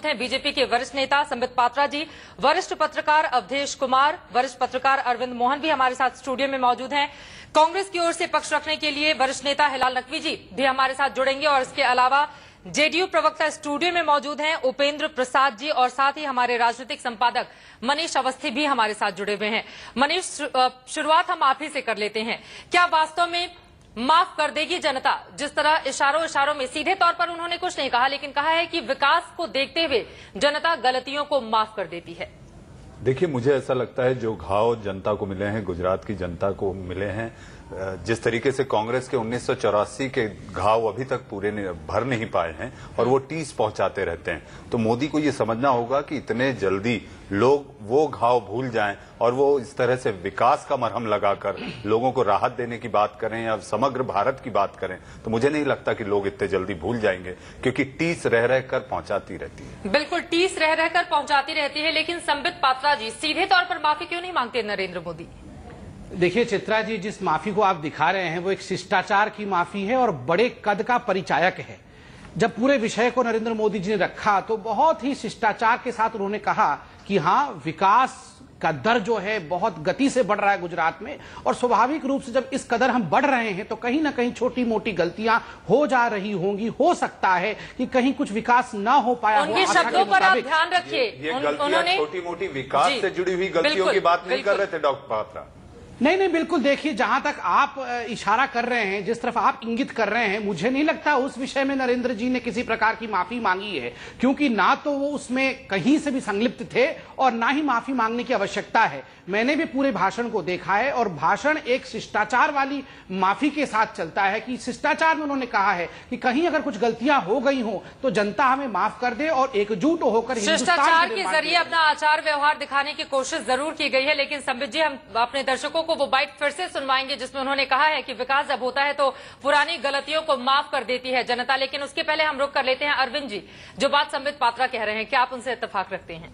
मौजूद हैं बीजेपी के वरिष्ठ नेता संबित पात्रा जी, वरिष्ठ पत्रकार अवधेश कुमार, वरिष्ठ पत्रकार अरविंद मोहन भी हमारे साथ स्टूडियो में मौजूद हैं। कांग्रेस की ओर से पक्ष रखने के लिए वरिष्ठ नेता हिलाल नकवी जी भी हमारे साथ जुड़ेंगे और इसके अलावा जेडीयू प्रवक्ता स्टूडियो में मौजूद हैं उपेंद्र प्रसाद जी और साथ ही हमारे राजनीतिक संपादक मनीष अवस्थी भी हमारे साथ जुड़े हुए हैं। मनीष, शुरुआत हम आप ही से कर लेते हैं। क्या वास्तव में माफ कर देगी जनता? जिस तरह इशारों में सीधे तौर पर उन्होंने कुछ नहीं कहा, लेकिन कहा है कि विकास को देखते हुए जनता गलतियों को माफ कर देती है। देखिए, मुझे ऐसा लगता है जो घाव जनता को मिले हैं, गुजरात की जनता को मिले हैं, जिस तरीके से कांग्रेस के 1984 के घाव अभी तक पूरे भर नहीं पाए हैं और वो टीस पहुंचाते रहते हैं, तो मोदी को ये समझना होगा कि इतने जल्दी लोग वो घाव भूल जाएं और वो इस तरह से विकास का मरहम लगाकर लोगों को राहत देने की बात करें या समग्र भारत की बात करें, तो मुझे नहीं लगता कि लोग इतने जल्दी भूल जाएंगे, क्योंकि टीस रह रहकर पहुंचाती रहती है। बिल्कुल, टीस रह रहकर पहुंचाती रहती है। लेकिन संबित पात्रा जी, सीधे तौर पर माफी क्यों नहीं मांगते नरेंद्र मोदी? देखिए चित्रा जी, जिस माफी को आप दिखा रहे हैं वो एक शिष्टाचार की माफी है और बड़े कद का परिचायक है। जब पूरे विषय को नरेंद्र मोदी जी ने रखा तो बहुत ही शिष्टाचार के साथ उन्होंने कहा कि हाँ, विकास का दर जो है बहुत गति से बढ़ रहा है गुजरात में, और स्वाभाविक रूप से जब इस कदर हम बढ़ रहे हैं तो कहीं ना कहीं छोटी मोटी गलतियां हो जा रही होंगी। हो सकता है कि कहीं कुछ विकास ना हो पाया हो। उनके शब्दों पर आप ध्यान रखिए। उन्होंने छोटी मोटी विकास से जुड़ी हुई गलतियों की बात नहीं कर रहे थे डॉक्टर पात्रा। नहीं, बिल्कुल। देखिए, जहां तक आप इशारा कर रहे हैं, जिस तरफ आप इंगित कर रहे हैं, मुझे नहीं लगता उस विषय में नरेंद्र जी ने किसी प्रकार की माफी मांगी है, क्योंकि ना तो वो उसमें कहीं से भी संलिप्त थे और ना ही माफी मांगने की आवश्यकता है। मैंने भी पूरे भाषण को देखा है और भाषण एक शिष्टाचार वाली माफी के साथ चलता है कि शिष्टाचार में उन्होंने कहा है कि कहीं अगर कुछ गलतियां हो गई हो तो जनता हमें माफ कर दे और एकजुट होकर शिष्टाचार के जरिए अपना आचार व्यवहार दिखाने की कोशिश जरूर की गई है। लेकिन संबित जी, हम अपने दर्शकों को वो बाइट फिर से सुनवाएंगे जिसमें उन्होंने कहा है कि विकास जब होता है तो पुरानी गलतियों को माफ कर देती है जनता। लेकिन उसके पहले हम रुक कर लेते हैं अरविंद जी, जो बात संबित पात्रा कह रहे हैं, क्या आप उनसे इत्तेफाक रखते हैं?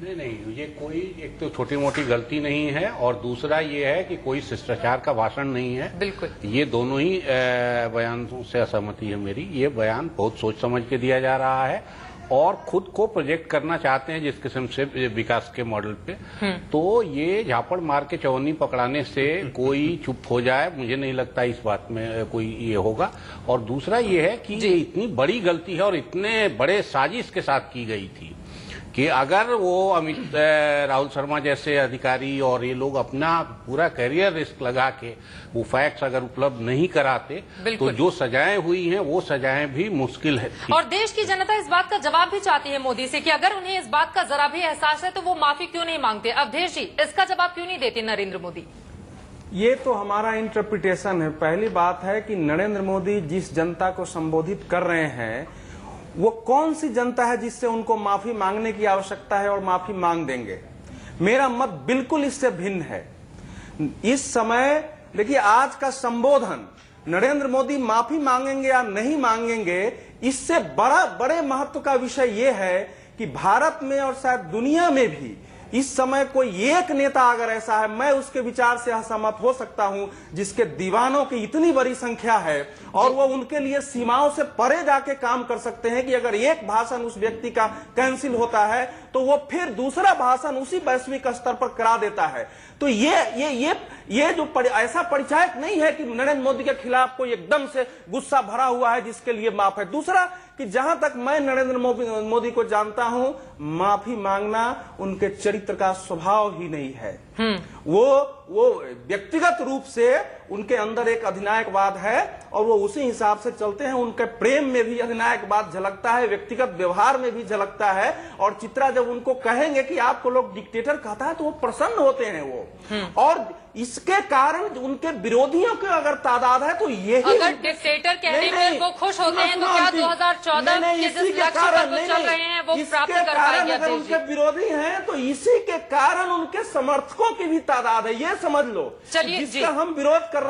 नहीं, ये कोई एक तो छोटी मोटी गलती नहीं है और दूसरा ये है कि कोई शिष्टाचार का भाषण नहीं है। बिल्कुल, ये दोनों ही बयानों से असहमति है मेरी। ये बयान बहुत सोच समझ के दिया जा रहा है और खुद को प्रोजेक्ट करना चाहते हैं जिस किस्म से विकास के मॉडल पे। तो ये झापड़ मार के चौनी पकड़ाने से कोई चुप हो जाए, मुझे नहीं लगता इस बात में कोई ये होगा। और दूसरा ये है कि ये इतनी बड़ी गलती है और इतने बड़े साजिश के साथ की गई थी कि अगर वो राहुल शर्मा जैसे अधिकारी और ये लोग अपना पूरा करियर रिस्क लगा के वो फैक्ट्स अगर उपलब्ध नहीं कराते तो जो सजाएं हुई हैं वो सजाएं भी मुश्किल है। और देश की जनता इस बात का जवाब भी चाहती है मोदी से कि अगर उन्हें इस बात का जरा भी एहसास है तो वो माफी क्यों नहीं मांगते? अवधेश जी, इसका जवाब क्यों नहीं देते नरेंद्र मोदी? ये तो हमारा इंटरप्रिटेशन है। पहली बात है कि नरेंद्र मोदी जिस जनता को संबोधित कर रहे हैं वो कौन सी जनता है जिससे उनको माफी मांगने की आवश्यकता है और माफी मांग देंगे। मेरा मत बिल्कुल इससे भिन्न है। इस समय देखिए, आज का संबोधन नरेंद्र मोदी माफी मांगेंगे या नहीं मांगेंगे, इससे बड़े महत्व का विषय यह है कि भारत में और शायद दुनिया में भी इस समय कोई एक नेता अगर ऐसा है, मैं उसके विचार से असहमत हो सकता हूं, जिसके दीवानों की इतनी बड़ी संख्या है और वो उनके लिए सीमाओं से परे जाके काम कर सकते हैं कि अगर एक भाषण उस व्यक्ति का कैंसिल होता है तो वो फिर दूसरा भाषण उसी वैश्विक स्तर पर करा देता है। तो ये जो ऐसा परिचायक नहीं है कि नरेंद्र मोदी के खिलाफ कोई एकदम से गुस्सा भरा हुआ है जिसके लिए माफ है। दूसरा कि जहां तक मैं नरेंद्र मोदी को जानता हूं, माफी मांगना उनके चरित्र का स्वभाव ही नहीं है। वो व्यक्तिगत रूप से उनके अंदर एक अधिनायकवाद है और वो उसी हिसाब से चलते हैं। उनके प्रेम में भी अधिनायकवाद झलकता है, व्यक्तिगत व्यवहार में भी झलकता है। और चित्रा, जब उनको कहेंगे कि आपको लोग डिक्टेटर कहता है तो वो प्रसन्न होते हैं वो। और इसके कारण उनके विरोधियों की अगर तादाद है तो यही, अगर डिक्टेटर कहने में वो खुश होते हैं तो क्या 2014 के जिस लक्ष्य पर वो चल रहे हैं वो प्राप्त कर पाएंगे? अगर उनके विरोधी हैं तो इसी के कारण उनके समर्थकों की भी तादाद है, ये समझ लो। चलिए, जिसका हम विरोध कर रहे हैं।